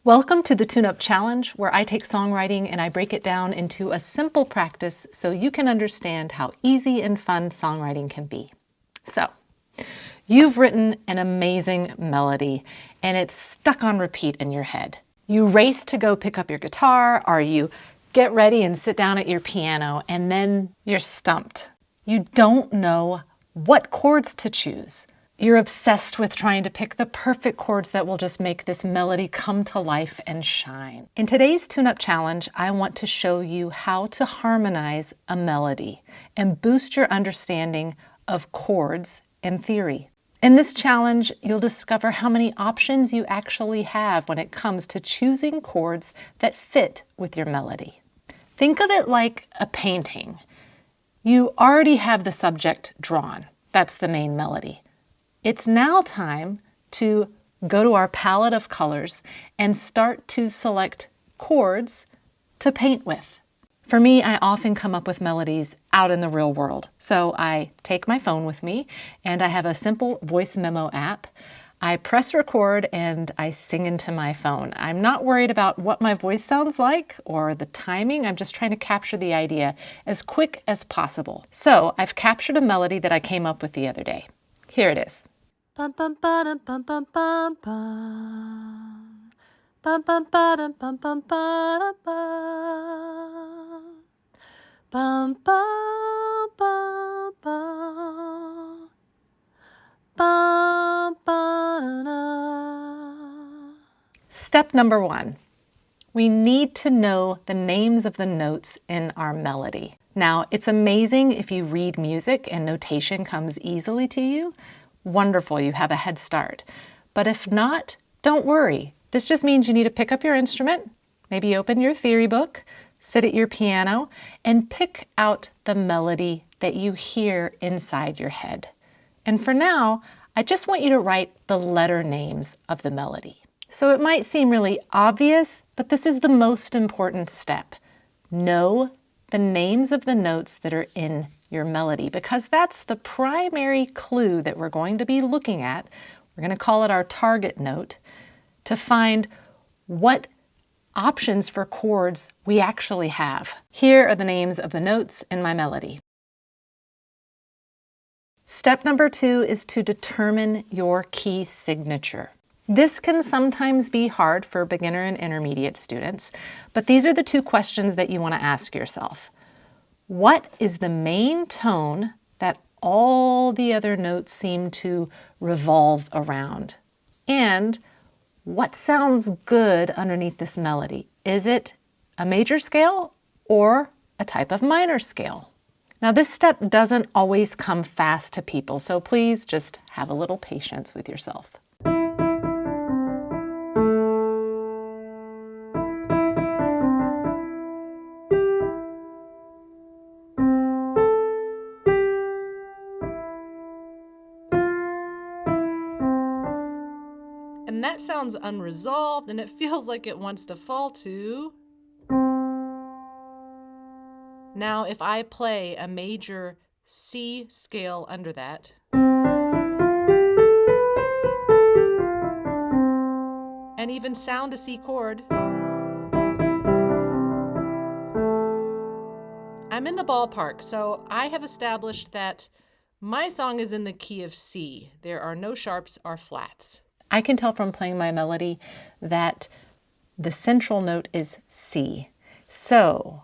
Welcome to the TuneUp Challenge, where I take songwriting and I break it down into a simple practice so you can understand how easy and fun songwriting can be. So, you've written an amazing melody and it's stuck on repeat in your head. You race to go pick up your guitar, or you get ready and sit down at your piano, and then you're stumped. You don't know what chords to choose. You're obsessed with trying to pick the perfect chords that will just make this melody come to life and shine. In today's TuneUp Challenge, I want to show you how to harmonize a melody and boost your understanding of chords and theory. In this challenge, you'll discover how many options you actually have when it comes to choosing chords that fit with your melody. Think of it like a painting. You already have the subject drawn. That's the main melody. It's now time to go to our palette of colors and start to select chords to paint with. For me, I often come up with melodies out in the real world. So I take my phone with me and I have a simple voice memo app. I press record and I sing into my phone. I'm not worried about what my voice sounds like or the timing. I'm just trying to capture the idea as quick as possible. So I've captured a melody that I came up with the other day. Here it is. Bum bum ba-dum bum bum bum bum. Bum bum ba-dum bum bum ba-dum bum. Bum bum bum bum. Bum ba-da-da. Step number 1. We need to know the names of the notes in our melody. Now, it's amazing if you read music and notation comes easily to you. Wonderful, you have a head start. But if not, don't worry. This just means you need to pick up your instrument, maybe open your theory book, sit at your piano, and pick out the melody that you hear inside your head. And for now, I just want you to write the letter names of the melody. So it might seem really obvious, but this is the most important step. Know the names of the notes that are in your melody, because that's the primary clue that we're going to be looking at. We're going to call it our target note to find what options for chords we actually have. Here are the names of the notes in my melody. Step number 2 is to determine your key signature. This can sometimes be hard for beginner and intermediate students, but these are the 2 questions that you want to ask yourself. What is the main tone that all the other notes seem to revolve around? And what sounds good underneath this melody? Is it a major scale or a type of minor scale? Now, this step doesn't always come fast to people, so please just have a little patience with yourself. And that sounds unresolved, and it feels like it wants to fall to. Now, if I play a major C scale under that, and even sound a C chord, I'm in the ballpark. So I have established that my song is in the key of C. There are no sharps or flats. I can tell from playing my melody that the central note is C. So,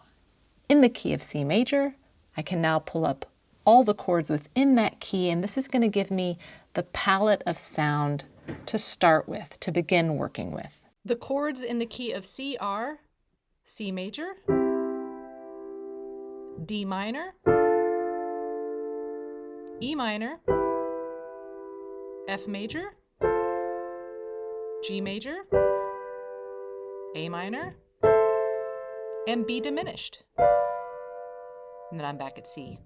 in the key of C major, I can now pull up all the chords within that key, and this is going to give me the palette of sound to start with, to begin working with. The chords in the key of C are C major, D minor, E minor, F major, G major, A minor, and B diminished. And then I'm back at C.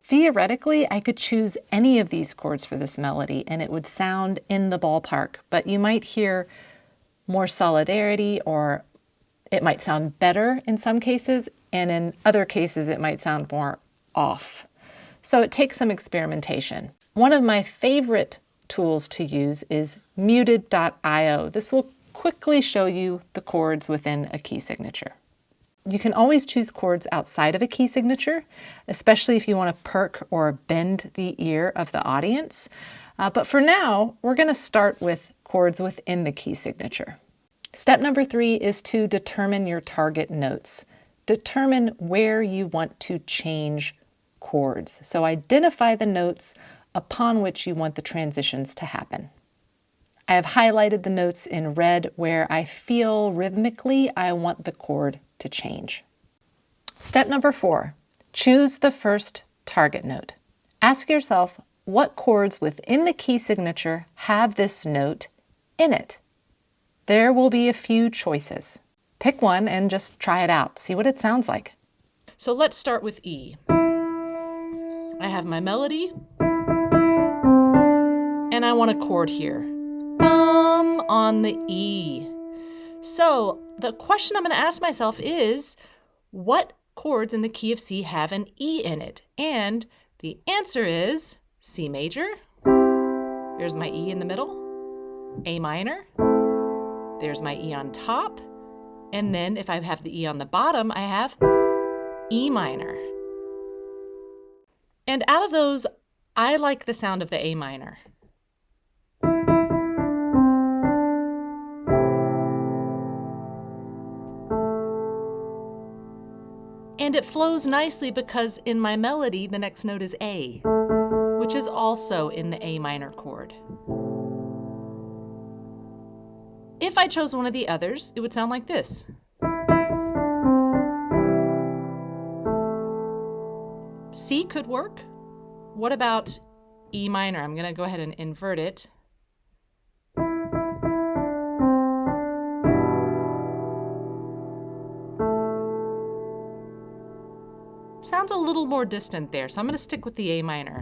Theoretically, I could choose any of these chords for this melody and it would sound in the ballpark, but you might hear more solidarity, or it might sound better in some cases, and in other cases it might sound more off. So it takes some experimentation. One of my favorite tools to use is muted.io. This will quickly show you the chords within a key signature. You can always choose chords outside of a key signature, especially if you want to perk or bend the ear of the audience. But for now, we're going to start with chords within the key signature. Step number 3 is to determine your target notes. Determine where you want to change chords. So identify the notes upon which you want the transitions to happen. I have highlighted the notes in red where I feel rhythmically I want the chord to change. Step number 4, choose the first target note. Ask yourself what chords within the key signature have this note in it. There will be a few choices. Pick one and just try it out. See what it sounds like. So let's start with E. I have my melody, and I want a chord here. On the E. So the question I'm going to ask myself is, what chords in the key of C have an E in it? And the answer is C major. There's my E in the middle. A minor. There's my E on top. And then if I have the E on the bottom, I have E minor. And out of those, I like the sound of the A minor. And it flows nicely because in my melody, the next note is A, which is also in the A minor chord. If I chose one of the others, it would sound like this. C could work. What about E minor? I'm going to go ahead and invert it. Sounds a little more distant there, so I'm going to stick with the A minor.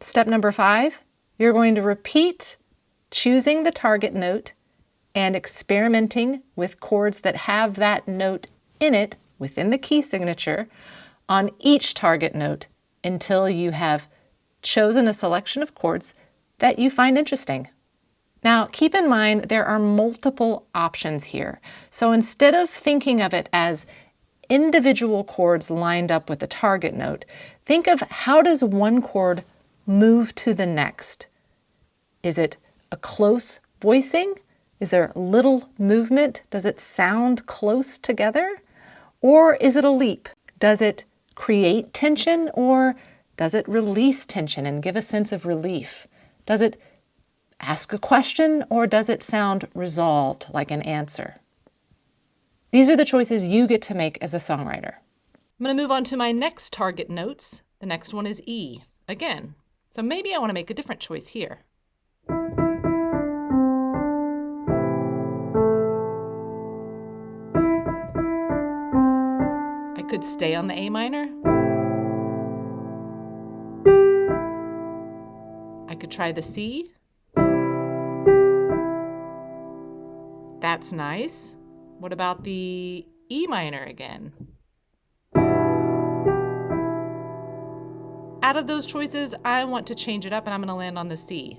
Step number 5, you're going to repeat choosing the target note and experimenting with chords that have that note in it within the key signature on each target note until you have chosen a selection of chords that you find interesting. Now, keep in mind there are multiple options here. So instead of thinking of it as individual chords lined up with the target note, think of how does one chord move to the next? Is it a close voicing? Is there little movement? Does it sound close together? Or is it a leap? Does it create tension or does it release tension and give a sense of relief? Does it ask a question or does it sound resolved like an answer? These are the choices you get to make as a songwriter. I'm going to move on to my next target notes. The next one is E again. So maybe I want to make a different choice here. I could stay on the A minor. I could try the C. That's nice. What about the E minor again? Out of those choices, I want to change it up and I'm going to land on the C.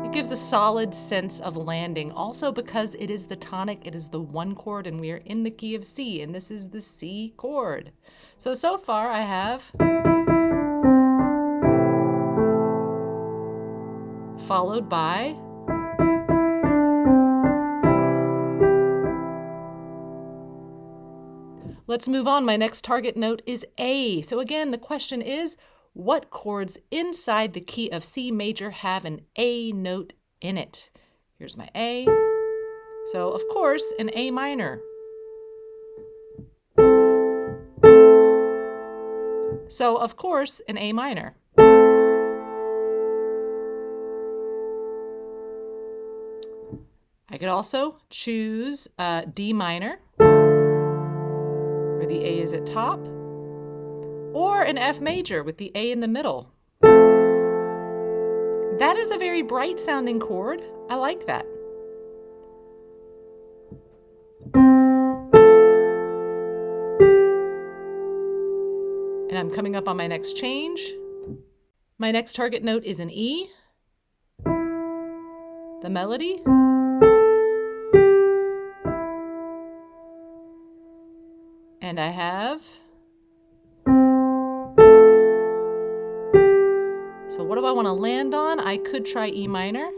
It gives a solid sense of landing, also because it is the tonic, it is the one chord, and we are in the key of C, and this is the C chord. So far I have followed by let's move on. My next target note is A. So again, the question is, what chords inside the key of C major have an A note in it? Here's my A. So of course, an A minor. So of course, an A minor. I could also choose D minor, where the A is at top, or an F major with the A in the middle. That is a very bright sounding chord. I like that. And I'm coming up on my next change. My next target note is an E. The melody. And I have. So what do I want to land on? I could try E minor.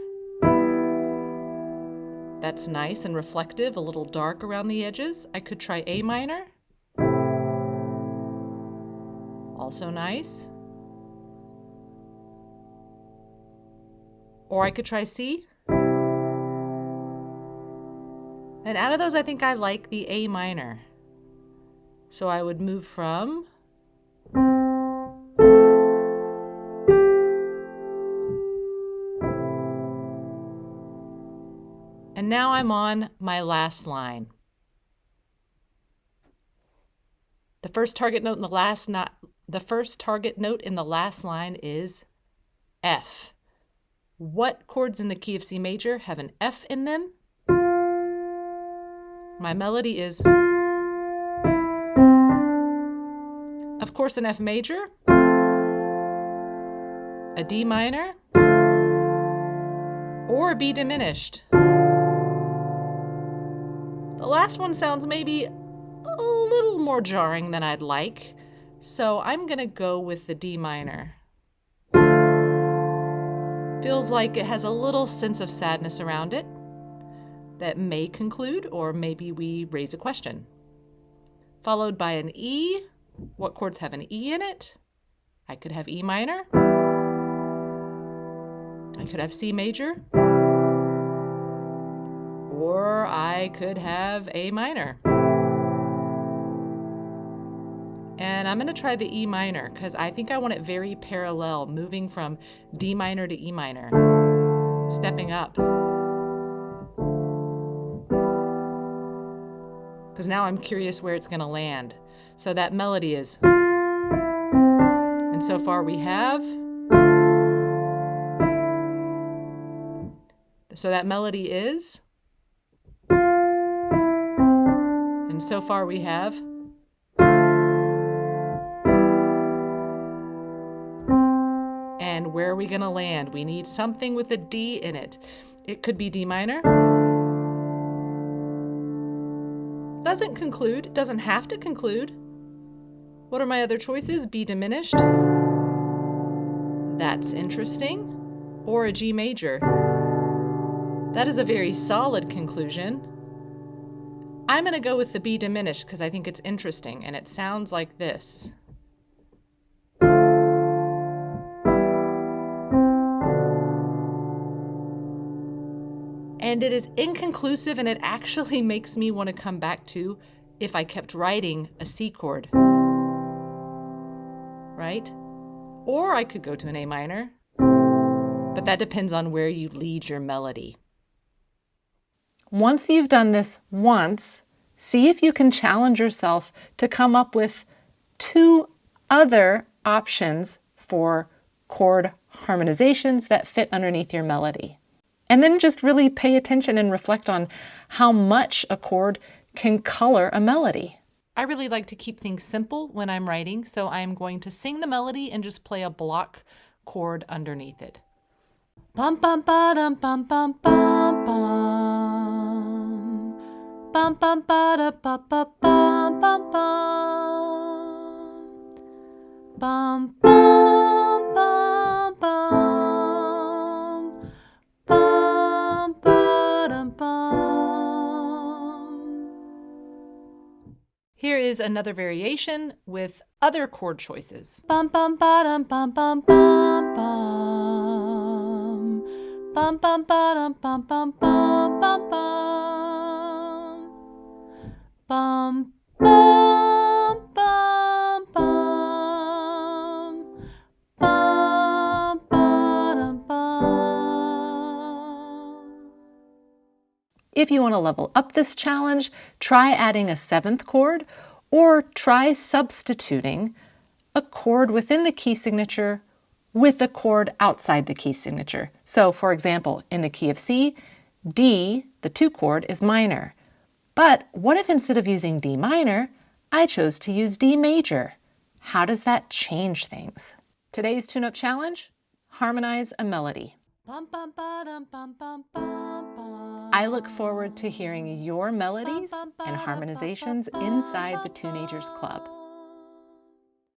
That's nice and reflective, a little dark around the edges. I could try A minor. Also nice. Or I could try C. And out of those, I think I like the A minor. So I would move from and now I'm on my last line. The first target note in the last line is F. What chords in the key of C major have an F in them? My melody is, of course, an F major, a D minor, or a B diminished. The last one sounds maybe a little more jarring than I'd like, so I'm going to go with the D minor. Feels like it has a little sense of sadness around it that may conclude, or maybe we raise a question. Followed by an E. What chords have an E in it? I could have E minor. I could have C major. Or I could have A minor. And I'm going to try the E minor because I think I want it very parallel, moving from D minor to E minor, stepping up. Because now I'm curious where it's going to land. So that melody is, and so far we have, so that melody is, and so far we have, and where are we going to land? We need something with a D in it. It could be D minor. Doesn't conclude, doesn't have to conclude. What are my other choices? B diminished. That's interesting. Or a G major. That is a very solid conclusion. I'm going to go with the B diminished because I think it's interesting and it sounds like this. And it is inconclusive, and it actually makes me want to come back to if I kept writing a C chord. Right? Or I could go to an A minor, but that depends on where you lead your melody. Once you've done this once, see if you can challenge yourself to come up with 2 other options for chord harmonizations that fit underneath your melody. And then just really pay attention and reflect on how much a chord can color a melody. I really like to keep things simple when I'm writing, so I'm going to sing the melody and just play a block chord underneath it. Bum bum ba dum bum bum bum bum. Bum bum ba da ba ba bum bum bum. Bum bum bum bum. Bum ba dum bum. Here is another variation with other chord choices. Bum bum ba dum bum bum bum bum. Bum bum ba dum bum bum bum bum bum. Bum bum bum bum. Bum ba dum bum. If you want to level up this challenge, try adding a 7th chord, or try substituting a chord within the key signature with a chord outside the key signature. So, for example, in the key of C, D, the 2 chord, is minor. But what if instead of using D minor, I chose to use D major? How does that change things? Today's tune-up challenge, harmonize a melody. I look forward to hearing your melodies and harmonizations inside the Tuneagers Club.